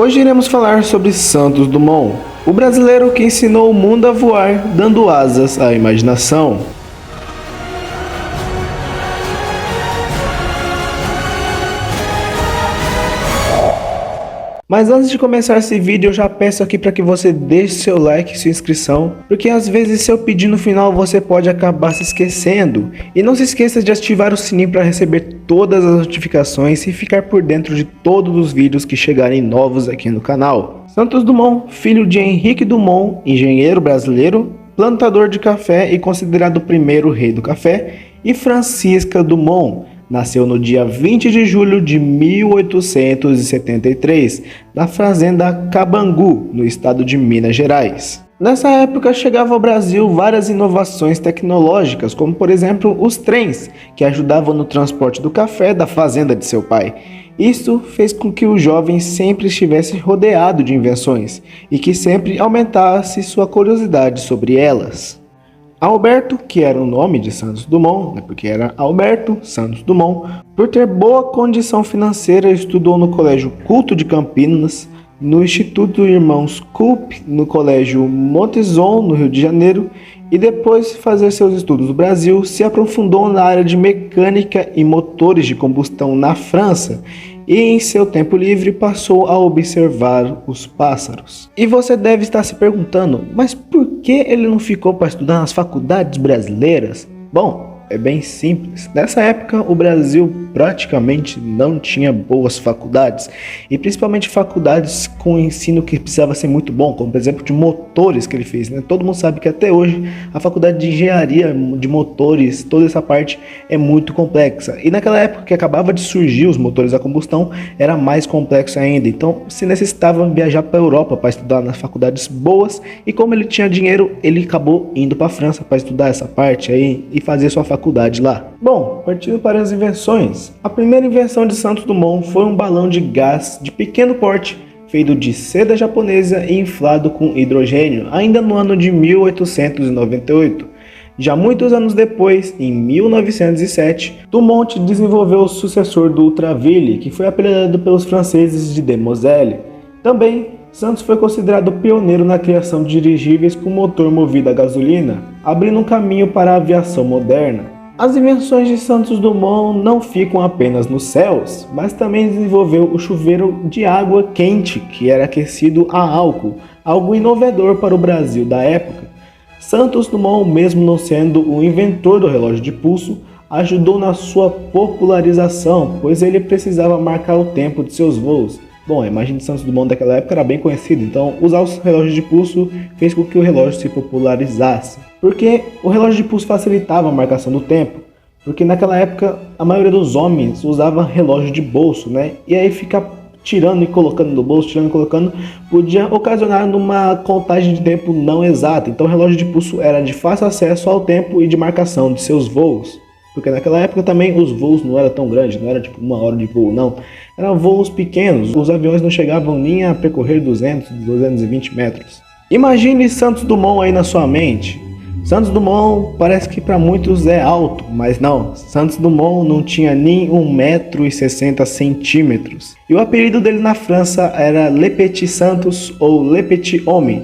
Hoje iremos falar sobre Santos Dumont, o brasileiro que ensinou o mundo a voar, dando asas à imaginação. Mas antes de começar esse vídeo, eu já peço aqui para que você deixe seu like e sua inscrição, porque às vezes se eu pedir no final você pode acabar se esquecendo. E não se esqueça de ativar o sininho para receber todas as notificações e ficar por dentro de todos os vídeos que chegarem novos aqui no canal. Santos Dumont, filho de Henrique Dumont, engenheiro brasileiro, plantador de café e considerado o primeiro rei do café, e Francisca Dumont, nasceu no dia 20 de julho de 1873, na fazenda Cabangu, no estado de Minas Gerais. Nessa época chegava ao Brasil várias inovações tecnológicas, como por exemplo os trens, que ajudavam no transporte do café da fazenda de seu pai. Isso fez com que o jovem sempre estivesse rodeado de invenções e que sempre aumentasse sua curiosidade sobre elas. Alberto, que era o nome de Santos Dumont, porque era Alberto Santos Dumont, por ter boa condição financeira, estudou no Colégio Culto de Campinas, no Instituto Irmãos Coop, no Colégio Montezon, no Rio de Janeiro, e depois de fazer seus estudos no Brasil, se aprofundou na área de mecânica e motores de combustão na França, e em seu tempo livre passou a observar os pássaros. E você deve estar se perguntando, mas por que ele não ficou para estudar nas faculdades brasileiras? Bom, é bem simples. Nessa época, o Brasil praticamente não tinha boas faculdades, e principalmente faculdades com ensino que precisava ser muito bom, como por exemplo de motores que ele fez, né? Todo mundo sabe que até hoje a faculdade de engenharia de motores, toda essa parte é muito complexa. E naquela época que acabava de surgir os motores a combustão, era mais complexo ainda. Então se necessitava viajar para a Europa para estudar nas faculdades boas, e como ele tinha dinheiro, ele acabou indo para a França para estudar essa parte aí e fazer sua faculdade lá. Bom, partindo para as invenções. A primeira invenção de Santos Dumont foi um balão de gás de pequeno porte, feito de seda japonesa e inflado com hidrogênio, ainda no ano de 1898. Já muitos anos depois, em 1907, Dumont desenvolveu o sucessor do Ultraville, que foi apelidado pelos franceses de Demoiselle. Também, Santos foi considerado pioneiro na criação de dirigíveis com motor movido a gasolina, abrindo um caminho para a aviação moderna. As invenções de Santos Dumont não ficam apenas nos céus, mas também desenvolveu o chuveiro de água quente, que era aquecido a álcool, algo inovador para o Brasil da época. Santos Dumont, mesmo não sendo o inventor do relógio de pulso, ajudou na sua popularização, pois ele precisava marcar o tempo de seus voos. Bom, a imagem de Santos Dumont daquela época era bem conhecida, então usar os relógios de pulso fez com que o relógio se popularizasse. Porque o relógio de pulso facilitava a marcação do tempo, porque naquela época a maioria dos homens usava relógio de bolso, né? E aí ficar tirando e colocando no bolso, tirando e colocando, podia ocasionar numa contagem de tempo não exata. Então o relógio de pulso era de fácil acesso ao tempo e de marcação de seus voos. Porque naquela época também os voos não eram tão grandes, não era tipo 1 hora de voo, não. Eram voos pequenos, os aviões não chegavam nem a percorrer 200, 220 metros. Imagine Santos Dumont aí na sua mente. Santos Dumont parece que para muitos é alto, mas não. Santos Dumont não tinha nem 1,60 m. E o apelido dele na França era Le Petit Santos ou Le Petit Homme.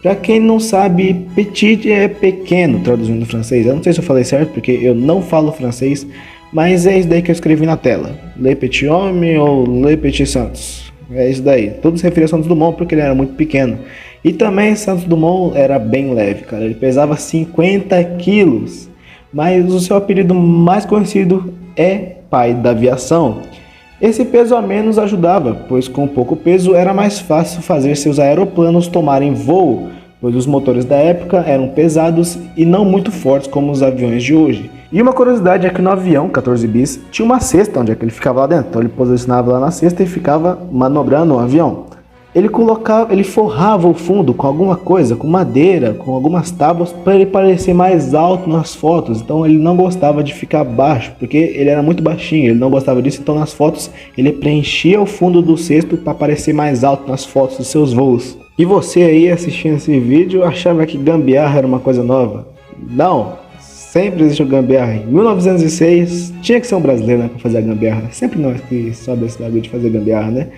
Para quem não sabe, petit é pequeno, traduzindo do francês. Eu não sei se eu falei certo, porque eu não falo francês, mas é isso daí que eu escrevi na tela. Le Petit Homme ou Le Petit Santos. É isso daí. Todos se referiam a Santos Dumont porque ele era muito pequeno. E também Santos Dumont era bem leve, cara. Ele pesava 50 quilos. Mas o seu apelido mais conhecido é pai da aviação. Esse peso a menos ajudava, pois com pouco peso era mais fácil fazer seus aeroplanos tomarem voo, pois os motores da época eram pesados e não muito fortes como os aviões de hoje. E uma curiosidade é que no avião 14 bis tinha uma cesta onde é que ele ficava lá dentro, então ele posicionava lá na cesta e ficava manobrando o avião. Ele forrava o fundo com alguma coisa, com madeira, com algumas tábuas, para ele parecer mais alto nas fotos. Então ele não gostava de ficar baixo, porque ele era muito baixinho, ele não gostava disso. Então nas fotos ele preenchia o fundo do cesto para parecer mais alto nas fotos dos seus voos. E você aí assistindo esse vídeo achava que gambiarra era uma coisa nova? Não, sempre existiu gambiarra. Em 1906 tinha que ser um brasileiro, né, para fazer a gambiarra. Sempre nós que sobe esse bagulho de fazer gambiarra, né?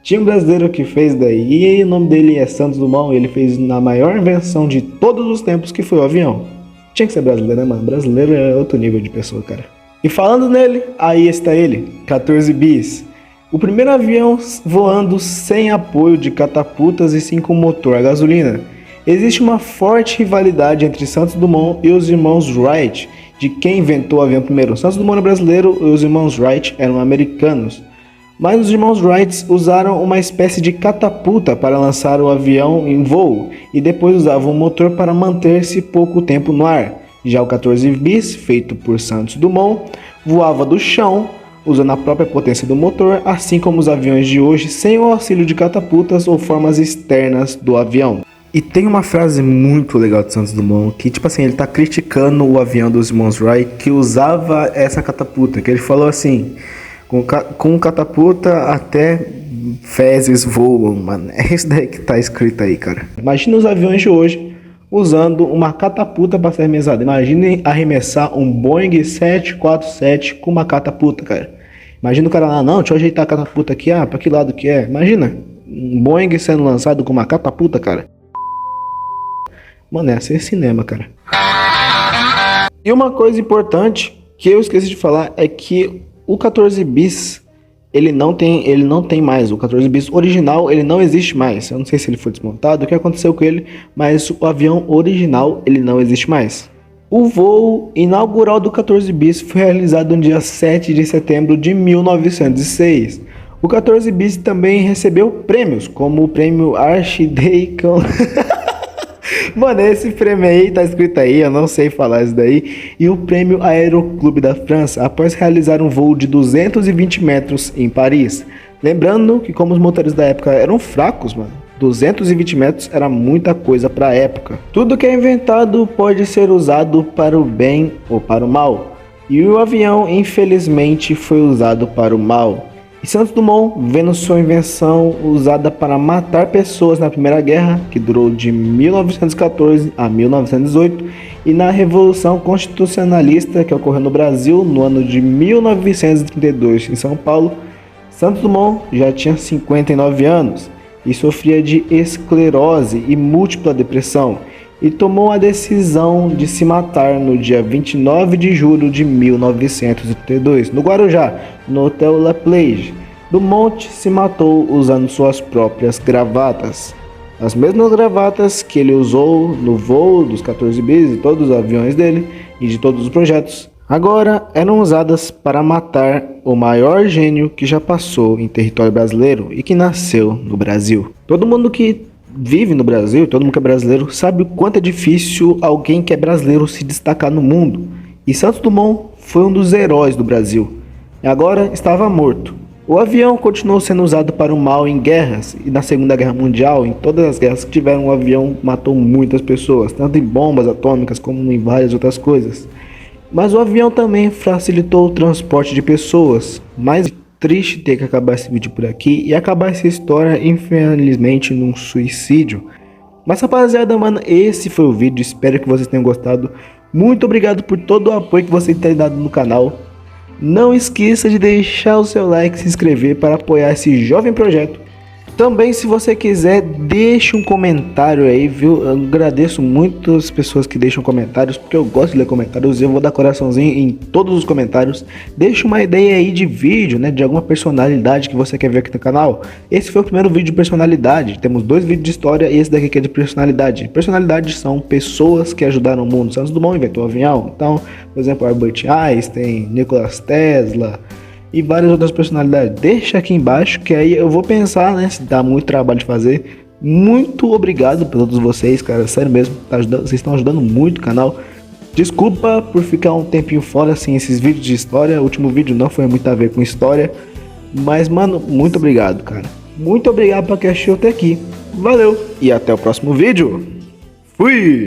Tinha um brasileiro que fez daí, e o nome dele é Santos Dumont, e ele fez na maior invenção de todos os tempos, que foi o avião. Tinha que ser brasileiro, né, mano? Brasileiro é outro nível de pessoa, cara. E falando nele, aí está ele, 14 bis. O primeiro avião voando sem apoio de catapultas e sim com motor a gasolina. Existe uma forte rivalidade entre Santos Dumont e os irmãos Wright, de quem inventou o avião primeiro. Santos Dumont era brasileiro e os irmãos Wright eram americanos. Mas os irmãos Wright usaram uma espécie de catapulta para lançar o avião em voo e depois usavam o motor para manter-se pouco tempo no ar. Já o 14 bis, feito por Santos Dumont, voava do chão, usando a própria potência do motor, assim como os aviões de hoje, sem o auxílio de catapultas ou formas externas do avião. E tem uma frase muito legal de Santos Dumont, que tipo assim, ele tá criticando o avião dos irmãos Wright que usava essa catapulta, que ele falou assim, com catapulta até fezes voam, mano. É isso daí que tá escrito aí, cara. Imagina os aviões de hoje usando uma catapulta para ser arremessado. Imagine arremessar um Boeing 747 com uma catapulta, cara. Imagina o cara lá, não, deixa eu ajeitar a catapulta aqui, pra que lado que é? Imagina, um Boeing sendo lançado com uma catapulta, cara. Mano, essa é cinema, cara. E uma coisa importante que eu esqueci de falar é que o 14 bis, ele não tem mais. O 14 bis original, ele não existe mais. Eu não sei se ele foi desmontado, o que aconteceu com ele, mas o avião original, ele não existe mais. O voo inaugural do 14 bis foi realizado no dia 7 de setembro de 1906. O 14 bis também recebeu prêmios, como o prêmio Archdeacon. Mano, esse prêmio aí tá escrito aí, eu não sei falar isso daí. E o prêmio Aeroclube da França, após realizar um voo de 220 metros em Paris. Lembrando que como os motores da época eram fracos, mano, 220 metros era muita coisa para a época. Tudo que é inventado pode ser usado para o bem ou para o mal. E o avião, infelizmente, foi usado para o mal. E Santos Dumont, vendo sua invenção usada para matar pessoas na Primeira Guerra, que durou de 1914 a 1918, e na Revolução Constitucionalista, que ocorreu no Brasil no ano de 1932 em São Paulo, Santos Dumont já tinha 59 anos e sofria de esclerose e múltipla depressão, e tomou a decisão de se matar no dia 29 de julho de 1932, no Guarujá, no Hotel La Plage. Dumont se matou usando suas próprias gravatas. As mesmas gravatas que ele usou no voo dos 14 bis e todos os aviões dele e de todos os projetos, agora eram usadas para matar o maior gênio que já passou em território brasileiro e que nasceu no Brasil. Todo mundo que vive no Brasil, todo mundo que é brasileiro, sabe o quanto é difícil alguém que é brasileiro se destacar no mundo. E Santos Dumont foi um dos heróis do Brasil. E agora estava morto. O avião continuou sendo usado para o mal em guerras, e na Segunda Guerra Mundial, em todas as guerras que tiveram, o avião matou muitas pessoas, tanto em bombas atômicas como em várias outras coisas. Mas o avião também facilitou o transporte de pessoas. Mas triste ter que acabar esse vídeo por aqui e acabar essa história, infelizmente, num suicídio. Mas rapaziada, mano, esse foi o vídeo, espero que vocês tenham gostado. Muito obrigado por todo o apoio que vocês têm dado no canal. Não esqueça de deixar o seu like e se inscrever para apoiar esse jovem projeto. Também, se você quiser, deixe um comentário aí, viu? Eu agradeço muito as pessoas que deixam comentários, porque eu gosto de ler comentários. Eu vou dar coraçãozinho em todos os comentários. Deixe uma ideia aí de vídeo, né? De alguma personalidade que você quer ver aqui no canal. Esse foi o primeiro vídeo de personalidade. Temos 2 vídeos de história e esse daqui que é de personalidade. Personalidades são pessoas que ajudaram o mundo. Santos Dumont inventou o avião. Então, por exemplo, Albert Einstein, Nikola Tesla e várias outras personalidades. Deixa aqui embaixo que aí eu vou pensar, né, se dá muito trabalho de fazer. Muito obrigado por todos vocês, cara, sério mesmo, vocês estão ajudando muito o canal. Desculpa por ficar um tempinho fora assim esses vídeos de história. O último vídeo não foi muito a ver com história, mas mano, muito obrigado, cara. Muito obrigado para quem assistiu até aqui. Valeu e até o próximo vídeo. Fui!